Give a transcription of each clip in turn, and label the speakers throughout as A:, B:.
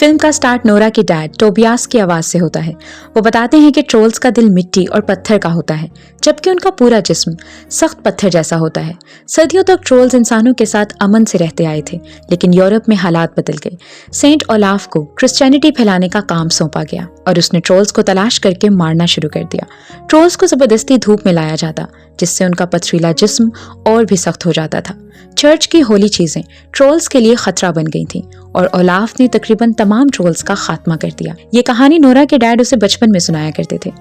A: Film का start Nora के dad Tobias की आवाज से होता है। वो बताते हैं कि ट्रोल्स का दिल मिट्टी और पत्थर का होता है, जबकि उनका पूरा जिस्म सख्त पत्थर जैसा होता है। सदियों तक ट्रोल्स इंसानों के साथ अमन से रहते आए थे, लेकिन यूरोप में हालात बदल गए। सेंट ओलाफ को क्रिश्चियनिटी फैलाने का काम सौंपा गया और उसने ट्रोल्स को तलाश करके मारना शुरू कर दिया। ट्रोल्स को जबरदस्ती धूप में लाया जाता, जिससे उनका पथरीला जिस्म और भी सख्त हो जाता था। चर्च की होली चीजें ट्रोल्स के लिए खतरा बन गई थीं और ओलाफ ने तकरीबन तमाम ट्रोल्स का खात्मा कर दिया। ये कहानी नोरा के डैड उसे बचपन में सुनाया करते थे।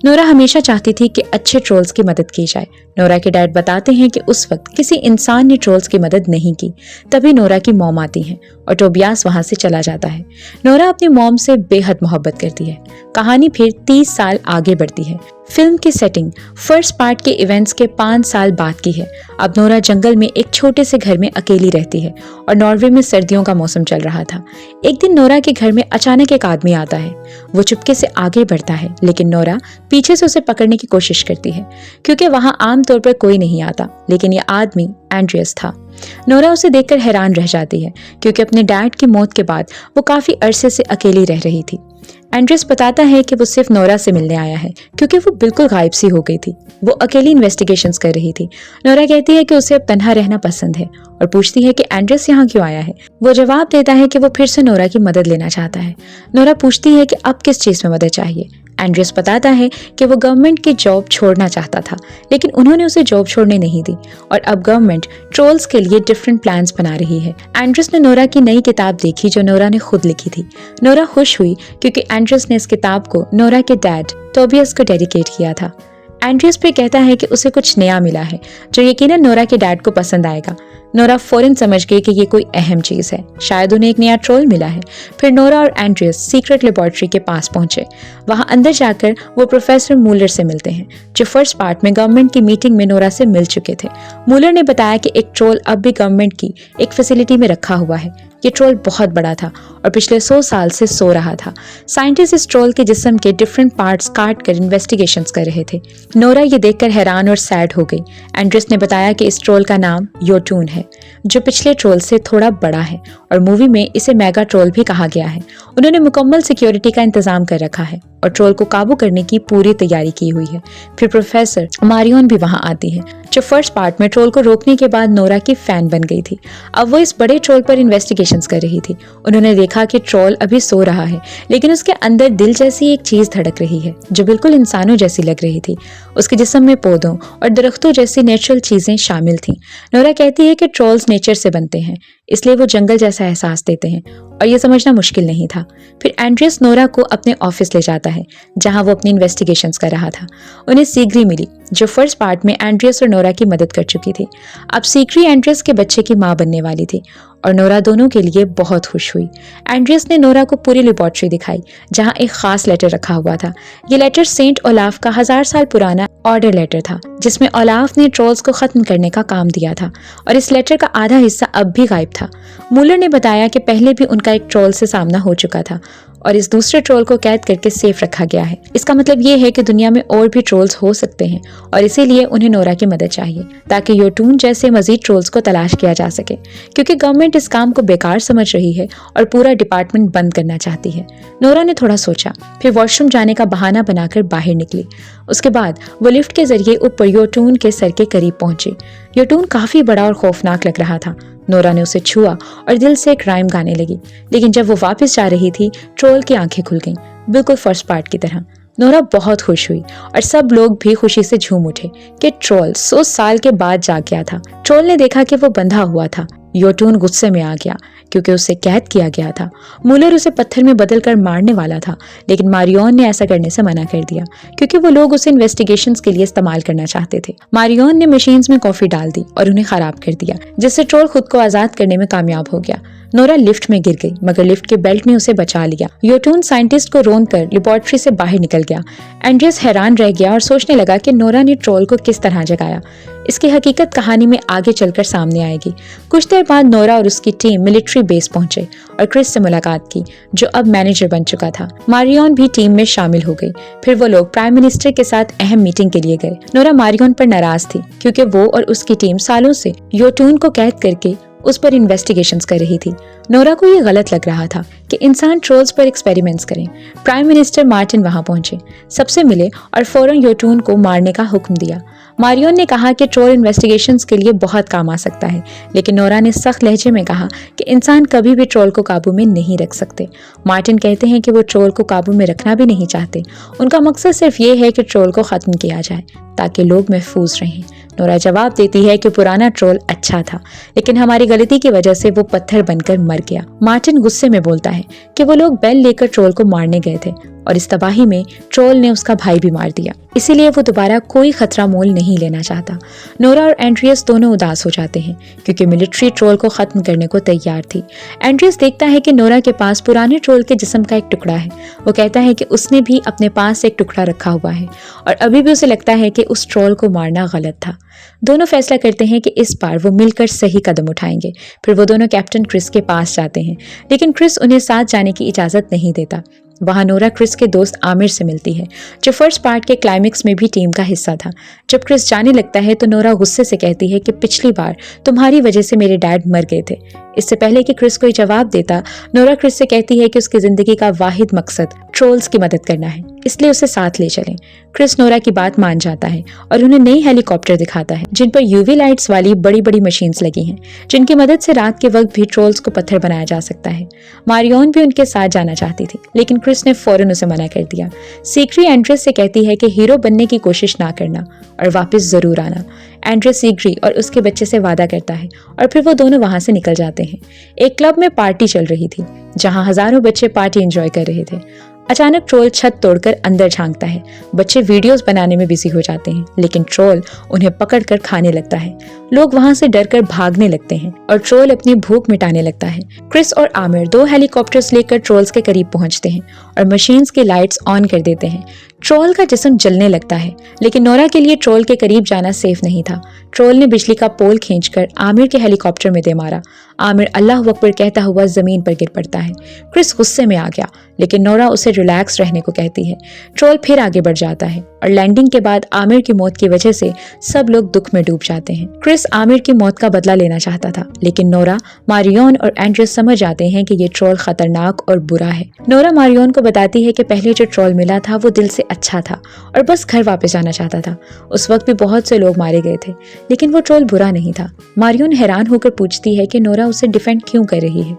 A: नोरा हमेशा चाहती थी कि अच्छे ट्रोल्स की मदद की जाए। नोरा के डैड बताते हैं कि उस वक्त किसी इंसान ने ट्रोल्स की मदद नहीं की। तभी नोरा की मॉम आती है और टोबियास वहां से चला जाता है। नोरा अपनी मॉम से बेहद मोहब्बत करती है। कहानी फिर 30 साल आगे बढ़ती है। फिल्म की सेटिंग फर्स्ट पार्ट के इवेंट्स के 5 साल बाद की है। अब नोरा जंगल में एक छोटे से घर में अकेली रहती है और नॉर्वे में सर्दियों का मौसम चल रहा था। एक दिन नोरा के घर में अचानक एक आदमी आता है। वो चुपके से आगे बढ़ता है, लेकिन नोरा पीछे से उसे पकड़ने की कोशिश करती है, क्योंकि वहां आमतौर पर कोई नहीं आता। लेकिन ये आदमी एंड्रियस था। नोरा उसे देखकर हैरान रह जाती है, क्योंकि अपने डैड की मौत के बाद वो काफी अरसे से अकेली रह रही थी। एंड्रियस बताता है कि वो सिर्फ नोरा से मिलने आया है, क्योंकि वो बिल्कुल गायब सी हो गई थी। वो अकेली इन्वेस्टिगेशंस कर रही थी। नोरा कहती है कि उसे अब तन्हा रहना पसंद है और पूछती है कि एंड्रियस यहाँ क्यों आया है। वो जवाब देता है कि वो फिर से नोरा की मदद लेना चाहता है। नोरा पूछती है कि अब किस चीज में मदद चाहिए। एंड्रियस बताता है कि वो गवर्नमेंट की जॉब छोड़ना चाहता था, लेकिन उन्होंने उसे जॉब छोड़ने नहीं दी और अब गवर्नमेंट ट्रोल्स के लिए डिफरेंट प्लान्स बना रही है। एंड्रियस ने नोरा की नई किताब देखी जो नोरा ने खुद लिखी थी। नोरा खुश हुई क्योंकि एंड्रियस ने इस किताब को नोरा के डैड टोबियास को डेडिकेट किया था। एंड्रियस फिर कहता है कि उसे कुछ नया मिला है जो यकीनन नोरा के डैड को पसंद आएगा। नोरा फौरन समझ गई कि ये कोई अहम चीज है, शायद उन्हें एक नया ट्रोल मिला है। फिर नोरा और एंड्रियस सीक्रेट लेबोरेटरी के पास पहुंचे। वहां अंदर जाकर वो प्रोफेसर मूलर से मिलते हैं, जो फर्स्ट पार्ट में गवर्नमेंट की मीटिंग में नोरा से मिल चुके थे। मूलर ने बताया कि एक ट्रोल अब भी गवर्नमेंट की एक फैसिलिटी में रखा हुआ है। ये ट्रोल बहुत बड़ा था और पिछले 100 साल से सो रहा था। साइंटिस्ट इस ट्रोल के जिस्म के डिफरेंट पार्ट्स काट कर इन्वेस्टिगेशंस कर रहे थे। नोरा ये देखकर हैरान और सैड हो गई। एंड्रियस ने बताया कि इस ट्रोल का नाम योटून है, जो पिछले ट्रोल से थोड़ा बड़ा है और मूवी में इसे मेगा ट्रोल भी कहा गया है। उन्होंने मुकम्मल सिक्योरिटी का इंतजाम कर रखा है और ट्रोल को काबू करने की पूरी तैयारी की हुई है। फिर प्रोफेसर मारियोन भी वहां आती है, जो फर्स्ट पार्ट में ट्रोल को रोकने के बाद नोरा की फैन बन गई थी। अब वो इस बड़े ट्रोल पर इन्वेस्टिगेशंस कर रही थी। उन्होंने देखा कि ट्रोल अभी सो रहा है, लेकिन उसके अंदर दिल जैसी एक चीज धड़क रही है, जो बिल्कुल इंसानों जैसी लग रही थी। उसके जिस्म में पौधों और दरख्तों जैसी नेचुरल चीजें शामिल थीं। नोरा कहती है कि ट्रोल्स नेचर से बनते हैं, इसलिए वो जंगल जैसा एहसास देते हैं और ये समझना मुश्किल नहीं था। फिर एंड्रियस नोरा को अपने ऑफिस ले जाता है, जहां वो अपनी इन्वेस्टिगेशंस कर रहा था। उन्हें सीग्री मिली, जो फर्स्ट पार्ट में एंड्रियस और नोरा की मदद कर चुकी थी। अब सीग्री एंड्रियस के बच्चे की मां बनने वाली थी और नोरा दोनों के लिए बहुत खुश हुई। एंड्रियस ने नोरा को पूरी लेबोरेटरी दिखाई, जहां एक खास लेटर रखा हुआ था। ये लेटर सेंट ओलाफ का 1000 साल पुराना ऑर्डर लेटर था, जिसमें ओलाफ ने ट्रोल्स को खत्म करने का काम दिया था और इस लेटर का आधा हिस्सा अब भी गायब था। मूलर ने बताया कि पहले भी उनका एक ट्रोल से सामना हो चुका था और इस दूसरे ट्रोल को कैद करके सेफ रखा गया है। इसका मतलब ये है कि दुनिया में और भी ट्रोल्स हो सकते हैं और इसीलिए उन्हें नोरा की मदद चाहिए, ताकि योटून जैसे मजीद ट्रोल्स को तलाश किया जा सके, क्योंकि गवर्नमेंट इस काम को बेकार समझ रही है और पूरा डिपार्टमेंट बंद करना चाहती है। नोरा ने थोड़ा सोचा, फिर वॉशरूम जाने का बहाना बनाकर बाहर निकली। उसके बाद वो लिफ्ट के जरिए ऊपर योटून के सर के करीब पहुंची। योटून काफी बड़ा और खौफनाक लग रहा था। नोरा ने उसे छुआ और दिल से एक राइम गाने लगी, लेकिन जब वो वापस जा रही थी, ट्रोल की आंखें खुल गईं, बिल्कुल फर्स्ट पार्ट की तरह। नोरा बहुत खुश हुई और सब लोग भी खुशी से झूम उठे कि ट्रोल 100 साल के बाद जाग गया था। ट्रोल ने देखा कि वो बंधा हुआ था। योटून गुस्से में आ गया, क्योंकि उसे कैद किया गया था। मूलर उसे पत्थर में बदलकर मारने वाला था, लेकिन मारियोन ने ऐसा करने से मना कर दिया, क्योंकि वो लोग उसे इन्वेस्टिगेशंस के लिए इस्तेमाल करना चाहते थे। मारियोन ने मशीन्स में कॉफी डाल दी और उन्हें खराब कर दिया, जिससे ट्रोल खुद को आजाद करने में कामयाब हो गया। नोरा लिफ्ट में गिर गई, मगर लिफ्ट के बेल्ट ने उसे बचा लिया। योटून साइंटिस्ट को रोंदकर लेबोरेटरी से बाहर निकल गया। एंड्रियस हैरान रह गया और सोचने लगा कि नोरा ने ट्रोल को किस तरह जगाया। इसकी हकीकत कहानी में आगे चलकर सामने आएगी। कुछ देर बाद नोरा और उसकी टीम मिलिट्री बेस पहुंचे और क्रिस से मुलाकात की, जो अब मैनेजर बन चुका था। मारियोन भी टीम में शामिल हो गई। फिर वो लोग प्राइम मिनिस्टर के साथ अहम मीटिंग के लिए गए। नोरा मारियोन पर नाराज थी, क्योंकि वो और उसकी टीम सालों से योटून को कैद करके उस पर इन्वेस्टिगेशंस कर रही थी। नोरा को ये गलत लग रहा था कि इंसान ट्रोल्स पर एक्सपेरिमेंट्स करें। प्राइम मिनिस्टर मार्टिन वहां पहुंचे, सबसे मिले और फौरन योटून को मारने का हुक्म दिया। मारियोन ने कहा कि ट्रोल इन्वेस्टिगेशंस के लिए बहुत काम आ सकता है, लेकिन नोरा ने सख्त लहजे में कहा कि इंसान कभी भी ट्रोल को काबू में नहीं रख सकते। मार्टिन कहते हैं कि वो ट्रोल को काबू में रखना भी नहीं चाहते, उनका मकसद सिर्फ ये है कि ट्रोल को ख़त्म किया जाए ताकि लोग महफूज रहें। नोरा जवाब देती है कि पुराना ट्रोल अच्छा था, लेकिन हमारी गलती की वजह से वो पत्थर बनकर मर गया। मार्टिन गुस्से में बोलता है कि वो लोग बेल लेकर ट्रोल को मारने गए थे और इस तबाही में ट्रोल ने उसका भाई भी मार दिया, इसीलिए वो दोबारा कोई खतरा मोल नहीं लेना चाहता। नोरा और एंड्रियस दोनों उदास हो जाते हैं क्योंकि मिलिट्री ट्रोल को खत्म करने को तैयार थी। एंड्रियस देखता है कि नोरा के पास पुराने ट्रोल के जिस्म का एक टुकड़ा है। वो कहता है कि उसने भी अपने पास एक टुकड़ा रखा हुआ है और अभी भी उसे लगता है कि उस ट्रोल को मारना गलत था। दोनों फैसला करते हैं कि इस बार वो मिलकर सही कदम उठाएंगे। फिर वो दोनों कैप्टन क्रिस के पास जाते हैं, लेकिन क्रिस उन्हें साथ जाने की इजाजत नहीं देता। वहां नोरा क्रिस के दोस्त आमिर से मिलती है, जो फर्स्ट पार्ट के क्लाइमेक्स में भी टीम का हिस्सा था। जब क्रिस जाने लगता है तो नोरा गुस्से से कहती है कि पिछली बार तुम्हारी वजह से मेरे डैड मर गए थे। इससे पहले कि क्रिस कोई जवाब देता, नोरा क्रिस से कहती है कि उसकी जिंदगी का वाहिद मकसद ट्रोल्स की मदद करना है, इसलिए उसे साथ ले चलें। क्रिस नोरा की बात मान जाता है और उन्हें नई हेलीकॉप्टर दिखाता है जिन पर यूवी लाइट्स वाली बड़ी बड़ी मशीन्स लगी हैं, जिनकी मदद से रात के वक्त भी ट्रोल्स को पत्थर बनाया जा सकता है। मारियोन भी उनके साथ जाना चाहती थी, लेकिन क्रिस ने फौरन उसे मना कर दिया। सीक्री एंड्रेस से कहती है कि हीरो बनने की कोशिश ना करना और वापस जरूर आना। एंड्रेस सीग्री और उसके बच्चे से वादा करता है और फिर वो दोनों वहां से निकल जाते हैं। एक क्लब में पार्टी चल रही थी जहां हजारों बच्चे पार्टी एंजॉय कर रहे थे। अचानक ट्रोल छत तोड़कर अंदर झांकता है। बच्चे वीडियोस बनाने में बिजी हो जाते हैं, लेकिन ट्रोल उन्हें पकड़कर खाने लगता है। लोग वहां से डरकर भागने लगते हैं और ट्रोल अपनी भूख मिटाने लगता है। क्रिस और आमिर 2 हेलीकॉप्टर्स लेकर ट्रोल्स के करीब पहुंचते हैं और मशीन्स की लाइट्स ऑन कर देते हैं। ट्रोल का जिस्म जलने लगता है, लेकिन नोरा के लिए ट्रोल के करीब जाना सेफ नहीं था। ट्रोल ने बिजली का पोल खींचकर आमिर के हेलीकॉप्टर में दे मारा। आमिर अल्लाह अकबर कहता हुआ जमीन पर गिर पड़ता है। क्रिस गुस्से में आ गया, लेकिन नोरा उसे रिलैक्स रहने को कहती है। ट्रोल फिर आगे बढ़ जाता है और लैंडिंग के बाद आमिर की मौत की वजह से सब लोग दुख में डूब जाते हैं। क्रिस आमिर की मौत का बदला लेना चाहता था, लेकिन नोरा, मारियोन और एंड्रेस समझ जाते हैं कि ये ट्रोल खतरनाक और बुरा है। नोरा मारियोन को बताती है कि पहले जो ट्रोल मिला था वो दिल से अच्छा था और बस घर वापस जाना चाहता था। उस वक्त भी बहुत से लोग मारे गए थे, लेकिन वो ट्रोल बुरा नहीं था। मारियोन हैरान होकर पूछती है कि नोरा उसे डिफेंड क्यों कर रही है।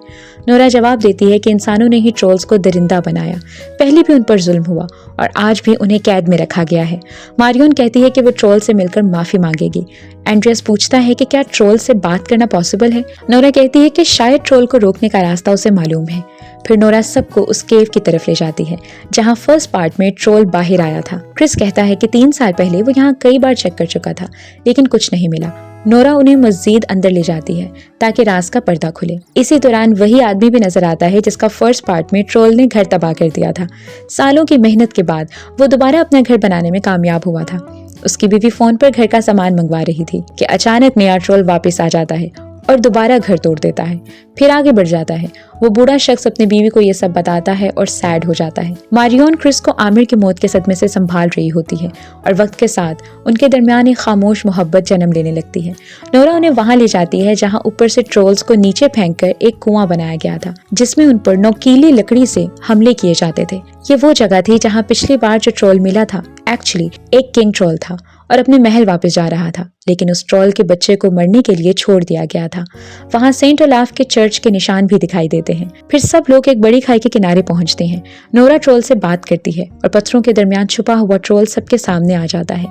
A: नोरा जवाब देती है कि इंसानों ने ही ट्रोल्स को दरिंदा बनाया, पहले भी उन पर जुल्म हुआ और आज भी उन्हें कैद में रखा गया है। मारियोन कहती है कि वो ट्रोल से मिलकर माफी मांगेगी। एंड्रियस पूछता है कि क्या ट्रोल से बात करना पॉसिबल है। नोरा कहती है कि शायद ट्रोल को रोकने का रास्ता उसे मालूम है। फिर नोरा सबको उस केव की तरफ ले जाती है जहां फर्स्ट पार्ट में ट्रोल बाहर आया था। क्रिस कहता है कि 3 साल पहले वो यहाँ कई बार चेक कर चुका था, लेकिन कुछ नहीं मिला। नोरा उन्हें मस्जिद अंदर ले जाती है ताकि राज का पर्दा खुले। इसी दौरान वही आदमी भी नजर आता है जिसका फर्स्ट पार्ट में ट्रोल ने घर तबाह कर दिया था। सालों की मेहनत के बाद वो दोबारा अपना घर बनाने में कामयाब हुआ था। उसकी बीवी फोन पर घर का सामान मंगवा रही थी कि अचानक नया ट्रोल वापस आ जाता है और दोबारा घर तोड़ देता है, फिर आगे बढ़ जाता है। वो बूढ़ा शख्स अपनी बीवी को ये सब बताता है और सैड हो जाता है। मारियोन क्रिस को आमिर की मौत के सदमे से संभाल रही होती है और वक्त के साथ उनके दरमियान एक खामोश मोहब्बत जन्म लेने लगती है। नोरा उन्हें वहां ले जाती है जहां ऊपर से ट्रोल्स को नीचे फेंककर एक कुआं बनाया गया था जिसमें उन पर नोकीली लकड़ी से हमले किए जाते थे। ये वो जगह थी जहां पिछली बार जो ट्रोल मिला था एक्चुअली एक किंग ट्रोल था और अपने महल वापस जा रहा था, लेकिन उस ट्रोल के बच्चे को मरने के लिए छोड़ दिया गया था। वहां सेंट ओलाफ के चर्च के निशान भी दिखाई देते हैं। फिर सब लोग एक बड़ी खाई के किनारे पहुंचते हैं। नोरा ट्रोल से बात करती है और पत्थरों के दरमियान छुपा हुआ ट्रोल सबके सामने आ जाता है।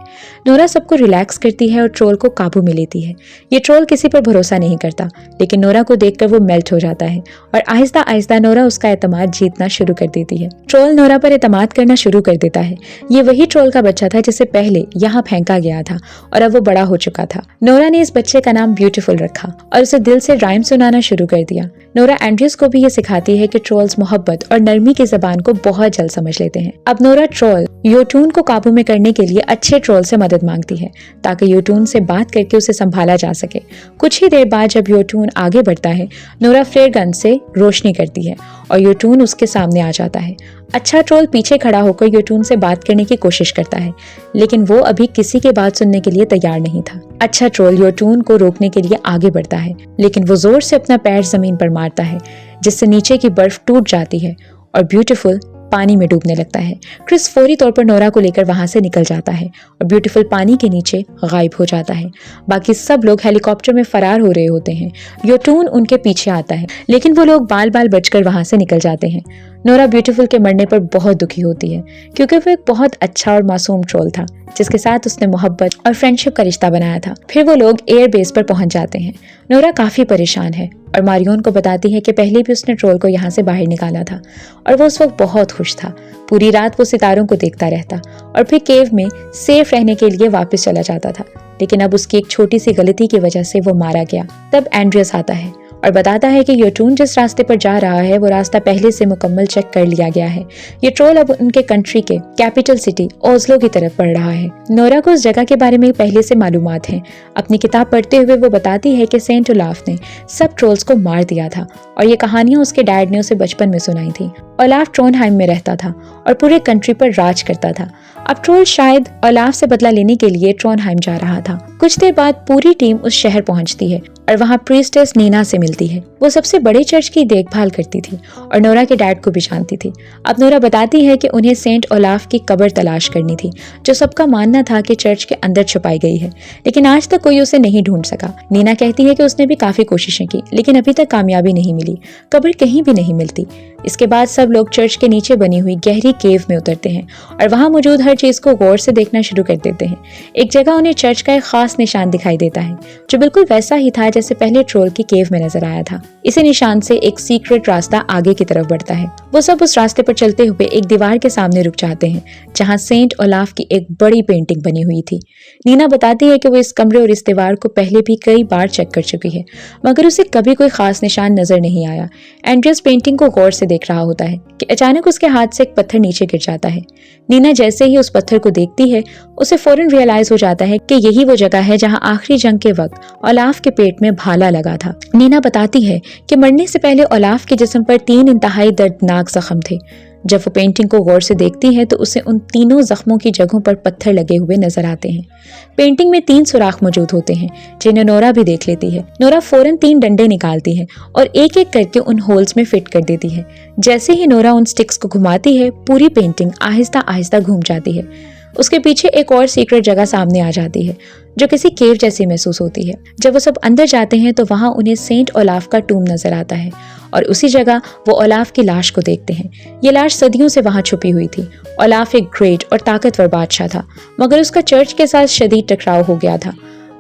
A: नोरा सबको रिलैक्स करती है और ट्रोल को काबू में लेती है। ये ट्रोल किसी पर भरोसा नहीं करता, लेकिन नोरा को देखकर वो मेल्ट हो जाता है और आहिस्ता आहिस्ता नोरा उसका एतमाद जीतना शुरू कर देती है। ट्रोल नोरा पर एतमाद करना शुरू कर देता है। ये वही ट्रोल का बच्चा था जिसे पहले यहाँ फेंका गया था और अब वो बड़ा हो चुका था। नोरा ने इस बच्चे का नाम ब्यूटीफुल रखा और उसे दिल से राइम सुनाना शुरू कर दिया। नोरा एंड्रियस को भी ये सिखाती है कि ट्रोल्स मोहब्बत और नरमी की जबान को बहुत जल्द समझ लेते हैं। अब नोरा ट्रोल योटून को काबू में करने के लिए अच्छे ट्रोल से मदद मांगती है ताकि योटून से बात करके उसे संभाला जा सके। कुछ ही देर बाद जब योटून आगे बढ़ता है, नोरा फ्लेयर गन से रोशनी करती है और योटून उसके सामने आ जाता है। अच्छा ट्रोल पीछे खड़ा होकर योटून से बात करने की कोशिश करता है, लेकिन वो अभी किसी की बात सुनने के लिए तैयार नहीं था। अच्छा ट्रोल योटून को रोकने के लिए आगे बढ़ता है, लेकिन वो जोर से अपना पैर जमीन पर मारता है, जिससे नीचे की बर्फ टूट जाती है और ब्यूटीफुल पानी में डूबने लगता है। क्रिस फौरी तौर पर नोरा को लेकर वहां से निकल जाता है और ब्यूटीफुल पानी के नीचे गायब हो जाता है। बाकी सब लोग हेलीकॉप्टर में फरार हो रहे होते हैं। योटून उनके पीछे आता है, लेकिन वो लोग बाल बाल बचकर वहां से निकल जाते हैं। नोरा ब्यूटीफुल के मरने पर बहुत दुखी होती है, क्योंकि वो एक बहुत अच्छा और मासूम ट्रोल था जिसके साथ उसने मोहब्बत और फ्रेंडशिप का रिश्ता बनाया था। फिर वो लोग एयर बेस पर पहुंच जाते हैं। नोरा काफी परेशान है और मारियोन को बताती है कि पहले भी उसने ट्रोल को यहाँ से बाहर निकाला था और वो उस वक्त बहुत खुश था। पूरी रात वो सितारों को देखता रहता और फिर केव में सेफ रहने के लिए वापस चला जाता था, लेकिन अब उसकी एक छोटी सी गलती की वजह से वो मारा गया। तब एंड्रियस आता है और बताता है कि योटून जिस रास्ते पर जा रहा है वो रास्ता पहले से मुकम्मल चेक कर लिया गया है। ये ट्रोल अब उनके कंट्री के कैपिटल सिटी ओस्लो की तरफ बढ़ रहा है। नोरा को उस जगह के बारे में पहले से मालूमात हैं। अपनी किताब पढ़ते हुए वो बताती है कि सेंट ओलाफ ने सब ट्रोल्स को मार दिया था और ये कहानियां उसके डैड ने उसे बचपन में सुनाई थी। ओलाफ ट्रोनहाइम में रहता था और पूरे कंट्री पर राज करता था। अब ट्रोल शायद ओलाफ से बदला लेने के लिए ट्रोनहाइम जा रहा था। कुछ देर बाद पूरी टीम उस शहर पहुंचती है और वहां प्रीस्टेस नीना से मिलती है। वो सबसे बड़े चर्च की देखभाल करती थी और नोरा के डैड को भी जानती थी। अब नोरा बताती है कि उन्हें सेंट ओलाफ की कब्र तलाश करनी थी, जो सबका मानना था कि चर्च के अंदर छुपाई गई है, लेकिन आज तक कोई उसे नहीं ढूंढ सका। नीना कहती है कि उसने भी काफी कोशिशें की, लेकिन अभी तक कामयाबी नहीं मिली। कब्र कहीं भी नहीं मिलती। इसके बाद सब लोग चर्च के नीचे बनी हुई गहरी केव में उतरते हैं और वहां मौजूद हर चीज को गौर से देखना शुरू कर देते हैं। एक जगह उन्हें चर्च का एक खास निशान दिखाई देता है, जो बिल्कुल वैसा ही था जैसे पहले ट्रोल की केव में नजर आया था। इसी निशान से एक सीक्रेट रास्ता आगे की तरफ बढ़ता है। वो सब उस रास्ते पर चलते हुए एक दीवार के सामने रुक जाते हैं, जहाँ सेंट ओलाफ की एक बड़ी पेंटिंग बनी हुई थी। नीना बताती है कि वो इस कमरे और इस दीवार को पहले भी कई बार चेक कर चुकी है, मगर उसे कभी कोई खास निशान नजर नहीं आया। एंड्रियस पेंटिंग को गौर से देख रहा होता है कि अचानक उसके हाथ से एक पत्थर नीचे गिर जाता है। नीना जैसे ही उस पत्थर को देखती है, उसे फौरन रियलाइज हो जाता है कि यही वो जगह है जहां आखिरी जंग के वक्त ओलाफ के पेट में भाला लगा था। नीना बताती है कि मरने से पहले ओलाफ के जिस्म पर 3 इंतहाई दर्दनाक जख्म थे। जब वो पेंटिंग को गौर से देखती है तो उसे उन तीनों जख्मों की जगहों पर पत्थर लगे हुए नजर आते हैं। पेंटिंग में 3 सुराख मौजूद होते हैं, जिन्हें नोरा भी देख लेती है। नोरा फौरन 3 डंडे निकालती है और एक एक करके उन होल्स में फिट कर देती है। जैसे ही नोरा उन स्टिक्स को घुमाती है, पूरी पेंटिंग आहिस्ता आहिस्ता घूम जाती है। उसके पीछे एक और सीक्रेट जगह सामने आ जाती है, जो किसी केव जैसी महसूस होती है। जब वो सब अंदर जाते हैं तो वहां उन्हें सेंट ओलाफ का टूम नजर आता है और उसी जगह वो ओलाफ की लाश को देखते हैं। ये लाश सदियों से वहां छुपी हुई थी। ओलाफ एक ग्रेट और ताकतवर बादशाह था, मगर उसका चर्च के साथ शदीद टकराव हो गया था।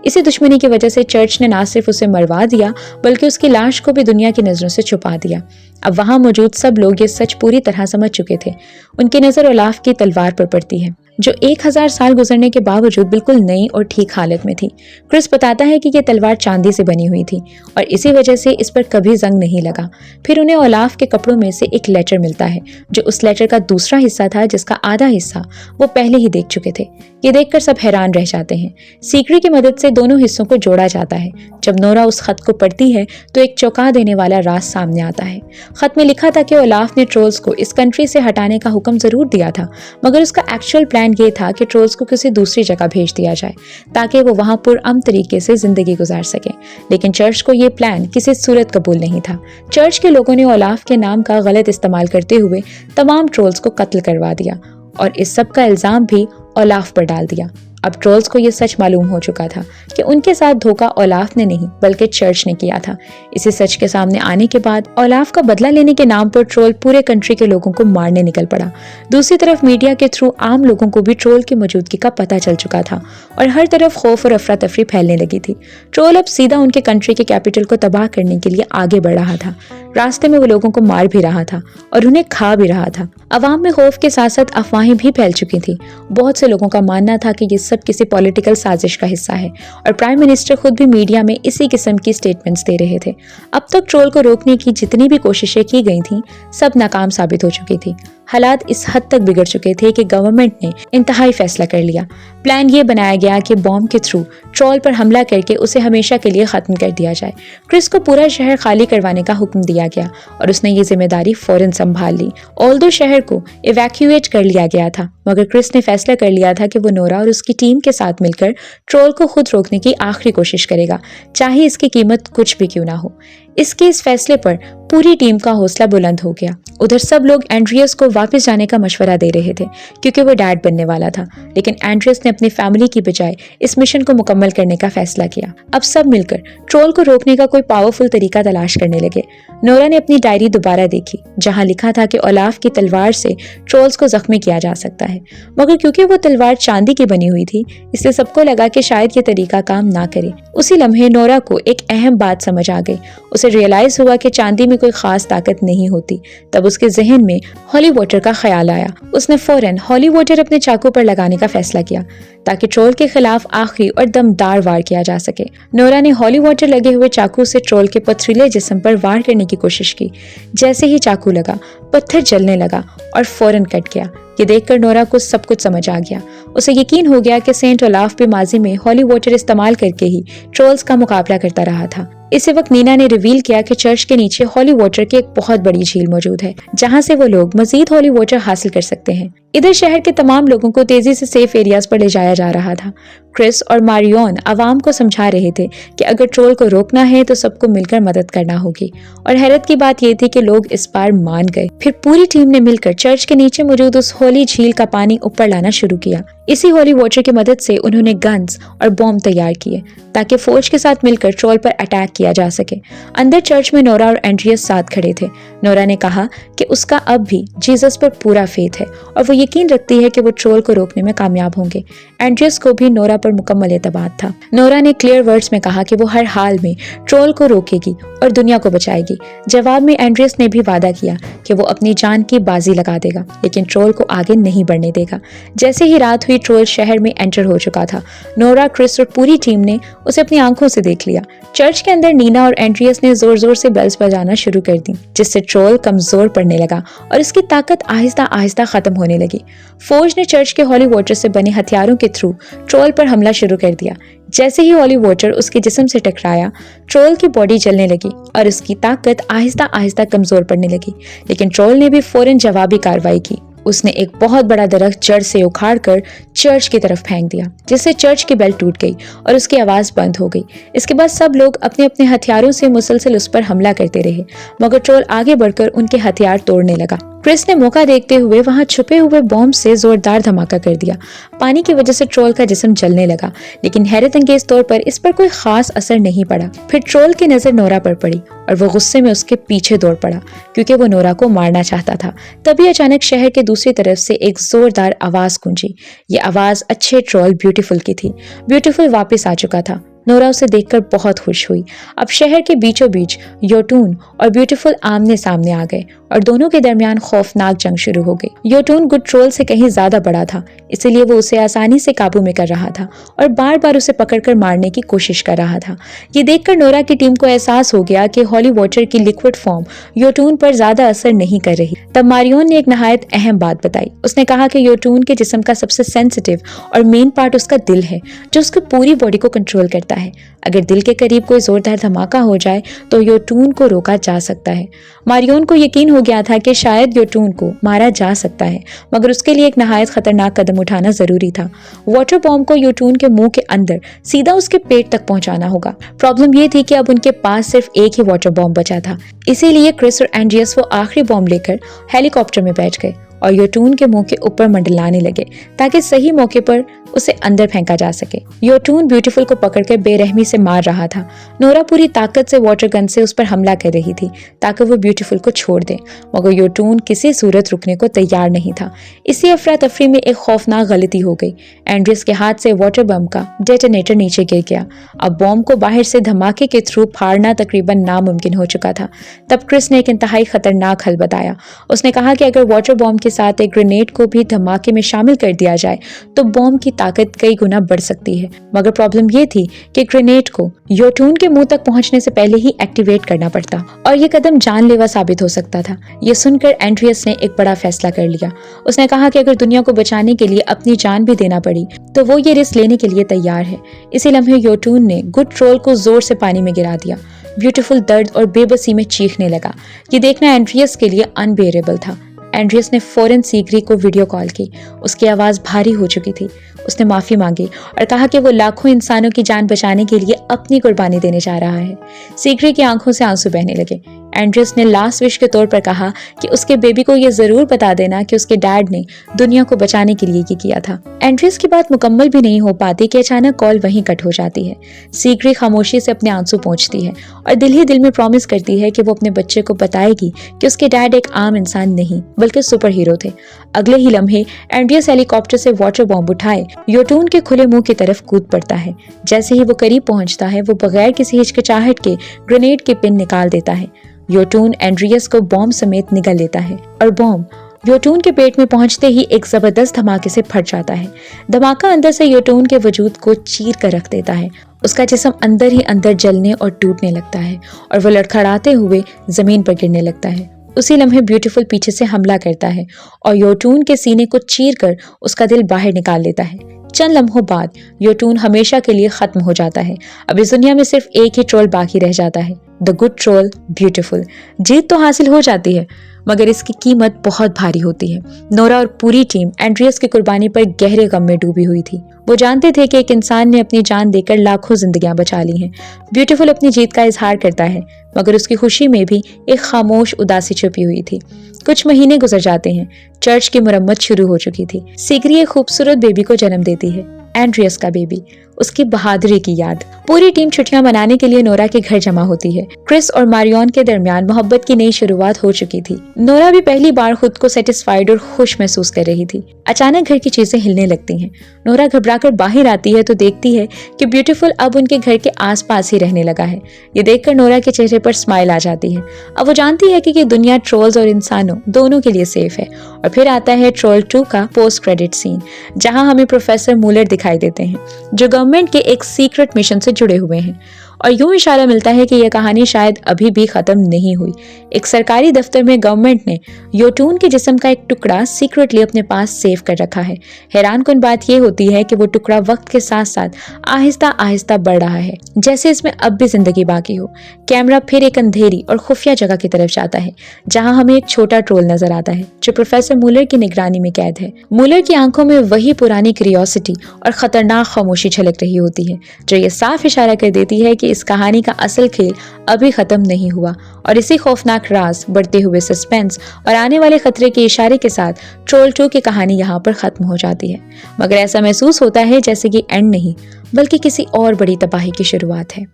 A: इसी दुश्मनी की वजह से चर्च ने ना सिर्फ उसे मरवा दिया, बल्कि उसकी लाश को भी दुनिया की नजरों से छुपा दिया। अब वहां मौजूद सब लोग ये सच पूरी तरह समझ चुके थे। उनकी नजर ओलाफ की तलवार पर पड़ती है, जो 1000 साल गुजरने के बावजूद बिल्कुल नई और ठीक हालत में थी। क्रिस बताता है कि ये तलवार चांदी से बनी हुई थी और इसी वजह से इस पर कभी जंग नहीं लगा। फिर उन्हें ओलाफ के कपड़ों में से एक लेटर मिलता है, जो उस लेटर का दूसरा हिस्सा था, जिसका आधा हिस्सा वो पहले ही देख चुके थे। ये देखकर सब हैरान रह जाते हैं। सीकरी की मदद से दोनों हिस्सों को जोड़ा जाता है। जब नोरा उस खत को पढ़ती है तो एक चौंका देने वाला राज सामने आता है। खत में लिखा था कि ओलाफ ने ट्रोल्स को इस कंट्री से हटाने का हुक्म जरूर दिया था, मगर उसका एक्चुअल प्लान ये था कि ट्रोल्स को किसी दूसरी जगह भेज दिया जाए ताकि वो वहां पुरअमन तरीके से जिंदगी गुजार सके। लेकिन चर्च को ये प्लान किसी सूरत कबूल नहीं था। चर्च के लोगों ने ओलाफ के नाम का गलत इस्तेमाल करते हुए तमाम ट्रोल्स को कत्ल करवा दिया और इस सब का इल्जाम भी ओलाफ पर डाल दिया। अब ट्रोल्स को यह सच मालूम हो चुका था कि उनके साथ धोखा ओलाफ ने नहीं बल्कि चर्च ने किया था। इसी सच के सामने आने के बाद ओलाफ का बदला लेने के नाम पर ट्रोल पूरे कंट्री के लोगों को मारने निकल पड़ा। दूसरी तरफ मीडिया के थ्रू आम लोगों को भी ट्रोल की मौजूदगी का पता चल चुका था और हर तरफ खौफ और अफरा तफरी फैलने लगी थी। ट्रोल अब सीधा उनके कंट्री के कैपिटल को तबाह करने के लिए आगे बढ़ रहा था। रास्ते में वो लोगों को मार भी रहा था और उन्हें खा भी रहा था। अवाम में खौफ के साथ साथ अफवाहें भी फैल चुकी थी। बहुत से लोगों का मानना था कि ये सब किसी पॉलिटिकल साजिश का हिस्सा है और प्राइम मिनिस्टर खुद भी मीडिया में इसी किस्म की स्टेटमेंट्स दे रहे थे। अब तक ट्रोल को रोकने की जितनी भी कोशिशें की गई थीं, सब नाकाम साबित हो चुकी थी। हालात इस हद तक बिगड़ चुके थे कि गवर्नमेंट ने इंतहाई फैसला कर लिया। प्लान ये बनाया गया कि बॉम्ब के थ्रू ट्रोल पर हमला करके उसे हमेशा के लिए खत्म कर दिया जाए। क्रिस को पूरा शहर खाली करवाने का हुक्म दिया गया और उसने ये जिम्मेदारी फौरन संभाल ली। ऑल्दो शहर को इवैक्यूएट कर लिया गया था, मगर क्रिस ने फैसला कर लिया था कि वो नोरा और उसकी टीम के साथ मिलकर ट्रोल को खुद रोकने की आखिरी कोशिश करेगा, चाहे इसकी कीमत कुछ भी क्यों ना हो। इसके इस फैसले पर पूरी टीम का हौसला बुलंद हो गया। उधर सब लोग एंड्रियस को वापस जाने का मशवरा दे रहे थे क्योंकि वो डैड बनने वाला था, लेकिन एंड्रियस ने अपनी फैमिली की बजाय इस मिशन को मुकम्मल करने का फैसला किया। अब सब मिलकर ट्रोल को रोकने का कोई पावरफुल तरीका तलाश करने लगे। नोरा ने अपनी डायरी दोबारा देखी जहां लिखा था कि ओलाफ की तलवार से ट्रोल्स को जख्मी किया जा सकता है, मगर क्योंकि वो तलवार चांदी की बनी हुई थी इसलिए सबको लगा कि शायद ये तरीका काम ना करे। उसी लम्हे नोरा को एक अहम बात समझ आ गई। उसे रियलाइज हुआ कि चांदी में कोई खास ताकत नहीं होती। तब उसके जहन में हॉली वॉटर का ख्याल आया। उसने फौरन हॉली वॉटर अपने चाकू पर लगाने का फैसला किया ताकि ट्रोल के खिलाफ आखिरी और दमदार वार किया जा सके। नोरा ने हॉली वॉटर लगे हुए चाकू से ट्रोल के पथरीले जिस्म पर वार करने की कोशिश की। जैसे ही चाकू लगा, पत्थर जलने लगा और फौरन कट गया। ये देखकर नोरा को सब कुछ समझ आ गया। उसे यकीन हो गया कि सेंट ओलाफ भी माजी में हॉली वॉटर इस्तेमाल करके ही ट्रोल्स का मुकाबला करता रहा था। इसी वक्त नीना ने रिवील किया कि चर्च के नीचे हॉली वॉटर की एक बहुत बड़ी झील मौजूद है जहां से वो लोग मजीद हॉली वॉटर हासिल कर सकते हैं। इधर शहर के तमाम लोगों को तेजी से सेफ एरियाज पर ले जाया जा रहा था। क्रिस और मारियोन आवाम को समझा रहे थे कि अगर ट्रोल को रोकना है तो सबको मिलकर मदद करना होगी, और हैरत की बात यह थी कि लोग इस बार मान गए। फिर पूरी टीम ने मिलकर चर्च के नीचे मौजूद उस होली झील का पानी ऊपर लाना शुरू किया। इसी होली वॉटर की मदद से उन्होंने गन्स और बॉम्ब तैयार किए ताकि फौज के साथ मिलकर ट्रोल पर अटैक किया जा सके। अंदर चर्च में नोरा और एंड्रियस साथ खड़े थे। नोरा ने कहा कि उसका अब भी जीसस पर पूरा फेथ है और वो यकीन रखती है कि वो ट्रोल को रोकने में कामयाब होंगे। एंड्रियस को भी नोरा पर मुकम्मल एतबार था। नोरा ने क्लियर वर्ड्स में कहा कि वो हर हाल में ट्रोल को रोकेगी और दुनिया को बचाएगी। जवाब में एंड्रियस ने भी वादा किया कि वो अपनी जान की बाजी लगा देगा, लेकिन ट्रोल को आगे नहीं बढ़ने देगा। जैसे ही रात हुई, ट्रोल शहर में एंटर हो चुका था। नोरा, क्रिस और पूरी टीम ने उसे अपनी आंखों से देख लिया। चर्च के अंदर नीना और एंड्रियस ने जोर जोर से बेल्स बजाना शुरू कर दी, जिससे ट्रोल कमजोर पड़ने लगा और इसकी ताकत आहिस्ता आहिस्ता खत्म होने लगी। फौज ने चर्च के हॉली वॉटर से बने हथियारों के थ्रू ट्रोल पर हमला शुरू कर दिया। जैसे ही हॉली वॉटर उसके जिस्म से टकराया, ट्रोल की बॉडी जलने लगी और उसकी ताकत आहिस्ता आहिस्ता कमजोर पड़ने लगी। लेकिन ट्रोल ने भी फौरन जवाबी कार्रवाई की। उसने एक बहुत बड़ा दरख्त जड़ से उखाड़कर चर्च की तरफ फेंक दिया, जिससे चर्च की बेल टूट गई और उसकी आवाज बंद हो गई। इसके बाद सब लोग अपने अपने हथियारों से मुसलसल उस पर हमला करते रहे, मगर ट्रोल आगे बढ़कर उनके हथियार तोड़ने लगा। क्रिस ने मौका देखते हुए वहां छुपे हुए बॉम्ब से जोरदार धमाका कर दिया। पानी की वजह से ट्रोल का जिस्म जलने लगा, लेकिन हैरत अंगेज तौर पर इस पर कोई खास असर नहीं पड़ा। फिर ट्रोल की नजर नोरा पर पड़ी और वो गुस्से में उसके पीछे दौड़ पड़ा क्योंकि वो नोरा को मारना चाहता था। तभी अचानक शहर के दूसरी तरफ से एक जोरदार आवाज गूंजी। ये आवाज अच्छे ट्रोल ब्यूटीफुल की थी। ब्यूटीफुल वापस आ चुका था। नोरा उसे देखकर बहुत खुश हुई। अब शहर के बीचों बीच योटून और ब्यूटीफुल आमने सामने आ गए और दोनों के दरमियान खौफनाक जंग शुरू हो गई। योटून गुड ट्रोल से कहीं ज्यादा बड़ा था, इसलिए वो उसे आसानी से काबू में कर रहा था और बार बार उसे पकड़कर मारने की कोशिश कर रहा था। ये देखकर नोरा की टीम को एहसास हो गया कि हॉली वॉटर की लिक्विड फॉर्म योटून पर ज्यादा असर नहीं कर रही। तब मारियोन ने एक नहायत अहम बात बताई। उसने कहा कि योटून के जिस्म का सबसे सेंसिटिव और मेन पार्ट उसका दिल है, जो उसकी पूरी बॉडी को कंट्रोल करता है। अगर दिल के करीब कोई जोरदार धमाका हो जाए तो योटून को रोका जा सकता है। मारियोन को यकीन हो गया था कि शायद योटून को मारा जा सकता है, मगर उसके लिए एक नहायत खतरनाक कदम उठाना जरूरी था। वाटर बॉम्ब को योटून के मुंह के अंदर सीधा उसके पेट तक पहुंचाना होगा। प्रॉब्लम यह थी कि अब उनके पास सिर्फ एक ही वाटर बॉम्ब बचा था, इसीलिए क्रिस और एंड्रियस वो आखिरी बॉम्ब लेकर हेलीकॉप्टर में बैठ गए और योटून के मुंह के ऊपर मंडलाने लगे ताकि सही मौके पर उसे अंदर फेंका जा सके। योटून ब्यूटीफुल को पकड़कर बेरहमी से मार रहा था। नोरा पूरी ताकत से वाटर गन से उस पर हमला कर रही थी ताकि वो ब्यूटीफुल को छोड़ दे, मगर योटून किसी सूरत रुकने को तैयार नहीं था। इसी अफरा तफरी में एक खौफनाक गलती हो गई। एंड्रियस के हाथ से वाटर बम का डेटोनेटर नीचे गिर गया। अब बॉम्ब को बाहर से धमाके के थ्रू फाड़ना तकरीबन नामुमकिन हो चुका था। तब क्रिस ने एक इंतहाई खतरनाक हल बताया। उसने कहा कि अगर वाटर बॉम्ब के साथ एक ग्रेनेड को भी धमाके में शामिल कर दिया जाए तो बॉम्ब की ताकत कई गुना बढ़ सकती है। मगर प्रॉब्लम ये थी कि ग्रेनेड को योटून के मुंह तक पहुंचने से पहले ही एक्टिवेट करना पड़ता और ये कदम जानलेवा साबित हो सकता था। ये सुनकर एंड्रियस ने एक बड़ा फैसला कर लिया। उसने कहा कि अगर दुनिया को बचाने के लिए अपनी जान भी देना पड़ी तो वो ये रिस्क लेने के लिए तैयार है। इसी लम्हे योटून ने गुड ट्रोल को जोर से पानी में गिरा दिया। ब्यूटीफुल दर्द और बेबसी में चीखने लगा। ये देखना एंड्रियस के लिए अनबेरेबल था। एंड्रियस ने फौरन सीग्री को वीडियो कॉल की। उसकी आवाज़ भारी हो चुकी थी। उसने माफ़ी मांगी और कहा कि वो लाखों इंसानों की जान बचाने के लिए अपनी कुर्बानी देने जा रहा है। सीग्री की आंखों से आंसू बहने लगे। एंड्रियस ने लास्ट विश के तौर पर कहा कि उसके बेबी को ये ज़रूर बता देना कि उसके डैड ने दुनिया को बचाने के लिए ये किया था। एंड्रियस की बात मुकम्मल भी नहीं हो पाती कि अचानक कॉल वहीं कट हो जाती है। सीग्री खामोशी से अपने आंसू पोंछती है और दिल ही दिल में प्रॉमिस करती है कि वो अपने बच्चे को बताएगी कि उसके डैड एक आम इंसान नहीं बल्कि सुपर हीरो थे। अगले ही लम्हे एंड्रियस हेलीकॉप्टर से वाटर बॉम्ब उठाए योटून के खुले मुंह की तरफ कूद पड़ता है। जैसे ही वो करीब पहुंचता है वो बगैर किसी हिचकिचाहट के ग्रेनेड के पिन निकाल देता है। योटून एंड्रियस को बॉम्ब समेत निगल लेता है और बॉम्ब योटून के पेट में पहुंचते ही एक जबरदस्त धमाके से फट जाता है। धमाका अंदर से योटून के वजूद को चीर कर रख देता है। उसका जिस्म अंदर ही अंदर जलने और टूटने लगता है और वो लड़खड़ाते हुए जमीन पर गिरने लगता है। उसी लम्हे ब्यूटीफुल पीछे से हमला करता है और योटून के सीने को चीर कर उसका दिल बाहर निकाल लेता है। चंद लम्हों बाद योटून हमेशा के लिए खत्म हो जाता है। अब इस दुनिया में सिर्फ एक ही ट्रोल बाकी रह जाता है, द गुड ट्रोल ब्यूटीफुल। जीत तो हासिल हो जाती है मगर इसकी कीमत बहुत भारी होती है। नोरा और पूरी टीम एंड्रियस की कुर्बानी पर गहरे गम में डूबी हुई थी। वो जानते थे कि एक इंसान ने अपनी जान देकर लाखों जिंदगियां बचा ली हैं। ब्यूटीफुल अपनी जीत का इजहार करता है मगर उसकी खुशी में भी एक खामोश उदासी छुपी हुई थी। कुछ महीने गुजर जाते हैं। चर्च की मुरम्मत शुरू हो चुकी थी। सीग्री एक खूबसूरत बेबी को जन्म देती है, एंड्रियस का बेबी, उसकी बहादुरी की याद। पूरी टीम छुट्टियां मनाने के लिए नोरा के घर जमा होती है। क्रिस और मारियन के दरमियान मोहब्बत की नई शुरुआत हो चुकी थी। नोरा भी पहली बार खुद को सेटिस्फाइड और खुश महसूस कर रही थी। अचानक घर की चीजें हिलने लगती हैं। नोरा घबराकर बाहर आती है तो देखती है कि ब्यूटीफुल अब उनके घर के आसपास ही रहने लगा है। ये देखकर नोरा के चेहरे पर स्माइल आ जाती है। अब वो जानती है कि ये दुनिया ट्रोल्स और इंसानों दोनों के लिए सेफ है। और फिर आता है ट्रोल 2 का पोस्ट क्रेडिट सीन, जहां हमें प्रोफेसर मूलर दिखाई देते हैं जो गवर्नमेंट के एक सीक्रेट मिशन से जुड़े हुए हैं। और यूं इशारा मिलता है कि यह कहानी शायद अभी भी खत्म नहीं हुई। एक सरकारी दफ्तर में गवर्नमेंट ने योटून के जिस्म का एक टुकड़ा सीक्रेटली अपने पास सेव कर रखा है। हैरानकुन बात यह होती है कि वो टुकड़ा वक्त के साथ साथ आहिस्ता आहिस्ता बढ़ रहा है, जैसे इसमें अब भी जिंदगी बाकी हो। कैमरा फिर एक अंधेरी और खुफिया जगह की तरफ जाता है जहां हमें एक छोटा ट्रोल नजर आता है जो प्रोफेसर मूलर की निगरानी में कैद है। मूलर की आंखों में वही पुरानी क्यूरियोसिटी और खतरनाक खामोशी झलक रही होती है जो ये साफ इशारा कर देती है कि इस कहानी का असल खेल अभी खत्म नहीं हुआ। और इसी खौफनाक राज, बढ़ते हुए सस्पेंस और आने वाले खतरे के इशारे के साथ ट्रोल 2 की कहानी यहाँ पर खत्म हो जाती है। मगर ऐसा महसूस होता है जैसे कि एंड नहीं बल्कि किसी और बड़ी तबाही की शुरुआत है।